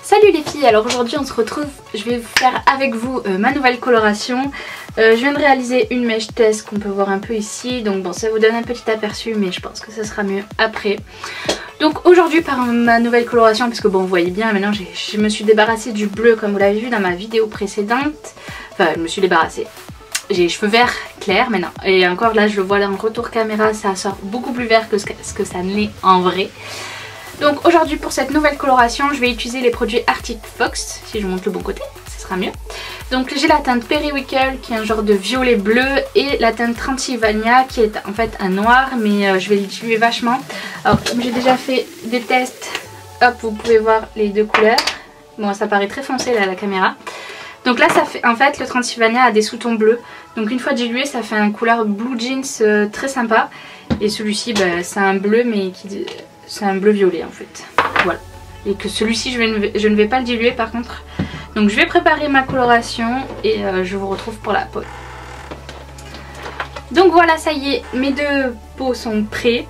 Salut les filles, alors aujourd'hui on se retrouve, je vais faire avec vous ma nouvelle coloration. Je viens de réaliser une mèche test qu'on peut voir un peu ici, donc bon ça vous donne un petit aperçu mais je pense que ça sera mieux après. Donc aujourd'hui par ma nouvelle coloration, parce que bon vous voyez bien maintenant je me suis débarrassée du bleu comme vous l'avez vu dans ma vidéo précédente. Enfin je me suis débarrassée. J'ai les cheveux verts clairs maintenant et encore là je le vois dans le retour caméra, ça sort beaucoup plus vert que ce que ça l'est en vrai. Donc aujourd'hui pour cette nouvelle coloration je vais utiliser les produits Arctic Fox, si je monte le bon côté ce sera mieux. Donc j'ai la teinte Periwinkle qui est un genre de violet bleu et la teinte Transylvania qui est en fait un noir mais je vais le diluer vachement. Alors comme j'ai déjà fait des tests, hop vous pouvez voir les deux couleurs. Bon ça paraît très foncé là à la caméra. Donc là ça fait en fait le Transylvania a des sous-tons bleus. Donc une fois dilué ça fait un couleur blue jeans très sympa. Et celui-ci bah, c'est un bleu mais qui... c'est un bleu violet en fait, voilà. Et que celui-ci je ne vais pas le diluer par contre. Donc je vais préparer ma coloration et je vous retrouve pour la peau. Donc voilà ça y est, mes deux pots sont prêts.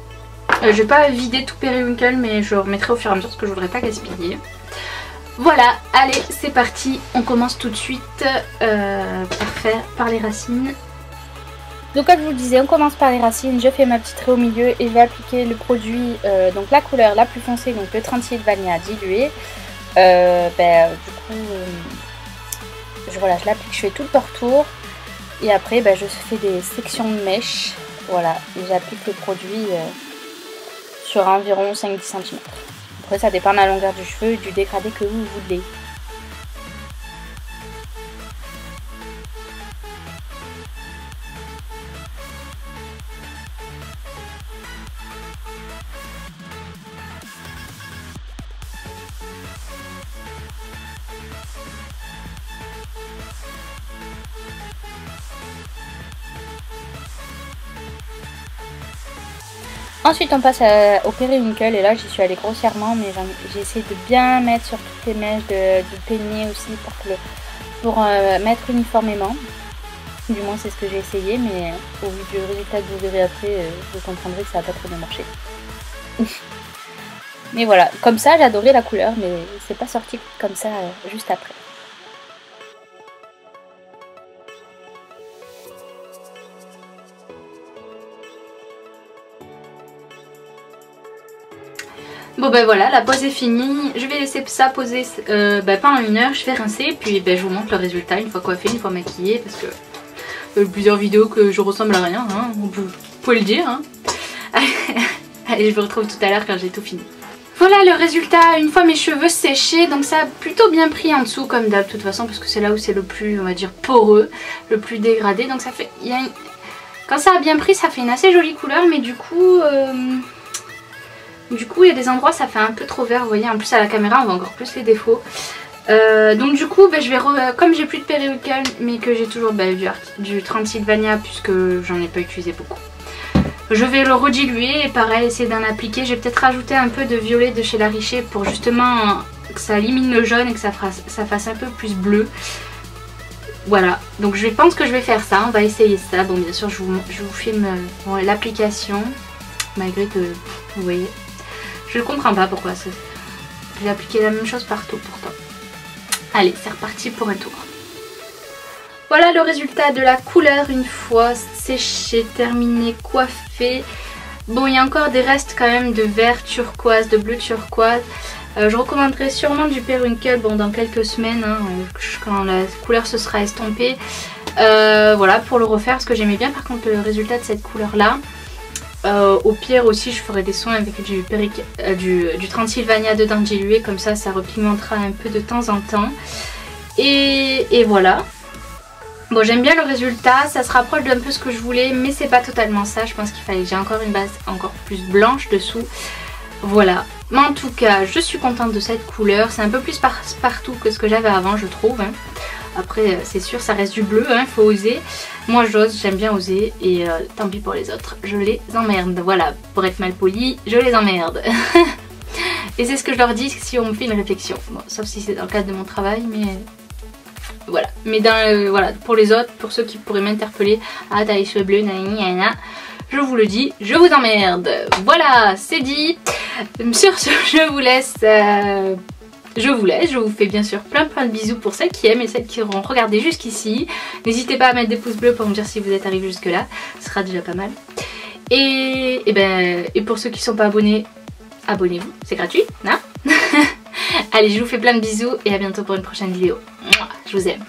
Je vais pas vider tout Periwinkle mais je remettrai au fur et à mesure parce que je voudrais pas gaspiller. Voilà, allez c'est parti, on commence tout de suite par les racines. Donc comme je vous le disais, on commence par les racines, je fais ma petite raie au milieu et je vais appliquer le produit, donc la couleur la plus foncée, donc le Transylvania dilué. Du coup, je l'applique, je fais tout le parcours et après je fais des sections de mèche, voilà, et j'applique le produit sur environ 5-10 cm. Après ça dépend de la longueur du cheveu et du dégradé que vous voulez. Ensuite on passe au Periwinkle et là j'y suis allée grossièrement mais j'ai essayé de bien mettre sur toutes les mèches, de peigner aussi pour mettre uniformément. Du moins c'est ce que j'ai essayé mais au vu du résultat que vous verrez après vous comprendrez que ça n'a pas trop bien marché. Mais voilà, comme ça j'adorais la couleur mais c'est pas sorti comme ça juste après. Bon ben voilà, la pose est finie, je vais laisser ça poser pendant 1 heure, je vais rincer puis je vous montre le résultat une fois coiffée, une fois maquillée parce que plusieurs vidéos que je ressemble à rien, hein, vous pouvez le dire. Hein. Allez, je vous retrouve tout à l'heure quand j'ai tout fini. Voilà le résultat une fois mes cheveux séchés, donc ça a plutôt bien pris en dessous comme d'hab de toute façon parce que c'est là où c'est le plus, on va dire, poreux, le plus dégradé, donc ça fait, quand ça a bien pris ça fait une assez jolie couleur mais du coup il y a des endroits ça fait un peu trop vert, vous voyez, en plus à la caméra on voit encore plus les défauts. Donc du coup je vais comme j'ai plus de Periwinkle mais que j'ai toujours du Transylvania puisque j'en ai pas utilisé beaucoup, je vais le rediluer et pareil essayer d'en appliquer. Je vais peut-être rajouter un peu de violet de chez La Richer pour justement que ça élimine le jaune et que ça fasse un peu plus bleu. Voilà, donc je pense que je vais faire ça, on va essayer ça. Bon bien sûr je vous filme l'application malgré que vous voyez. Je ne comprends pas pourquoi j'ai appliqué la même chose partout pourtant. Allez, c'est reparti pour un tour. Voilà le résultat de la couleur une fois séché, terminé, coiffé. Bon, il y a encore des restes quand même de vert turquoise, de bleu turquoise. Je recommanderais sûrement du Periwinkle dans quelques semaines, hein, quand la couleur se sera estompée. Voilà, pour le refaire parce que j'aimais bien par contre le résultat de cette couleur là. Au pire aussi je ferai des soins avec du Transylvania dedans dilué, comme ça repimentera un peu de temps en temps. Et voilà. Bon j'aime bien le résultat, ça se rapproche d'un peu ce que je voulais mais c'est pas totalement ça, je pense qu'il fallait que j'ai encore une base encore plus blanche dessous. Voilà, mais en tout cas je suis contente de cette couleur, c'est un peu plus partout que ce que j'avais avant je trouve. Hein. Après c'est sûr ça reste du bleu, hein, faut oser. Moi j'ose, j'aime bien oser et tant pis pour les autres, je les emmerde. Voilà, pour être mal poli, je les emmerde. Et c'est ce que je leur dis si on me fait une réflexion. Bon, sauf si c'est dans le cadre de mon travail, mais voilà. Mais voilà, pour les autres, pour ceux qui pourraient m'interpeller, ah t'as les cheveux bleus, nanana, je vous le dis, je vous emmerde. Voilà, c'est dit. Sur ce, je vous laisse je vous laisse, je vous fais bien sûr plein de bisous pour celles qui aiment et celles qui auront regardé jusqu'ici. N'hésitez pas à mettre des pouces bleus pour me dire si vous êtes arrivés jusque là, ce sera déjà pas mal. Et pour ceux qui ne sont pas abonnés, abonnez-vous, c'est gratuit, hein. Allez, je vous fais plein de bisous et à bientôt pour une prochaine vidéo. Je vous aime.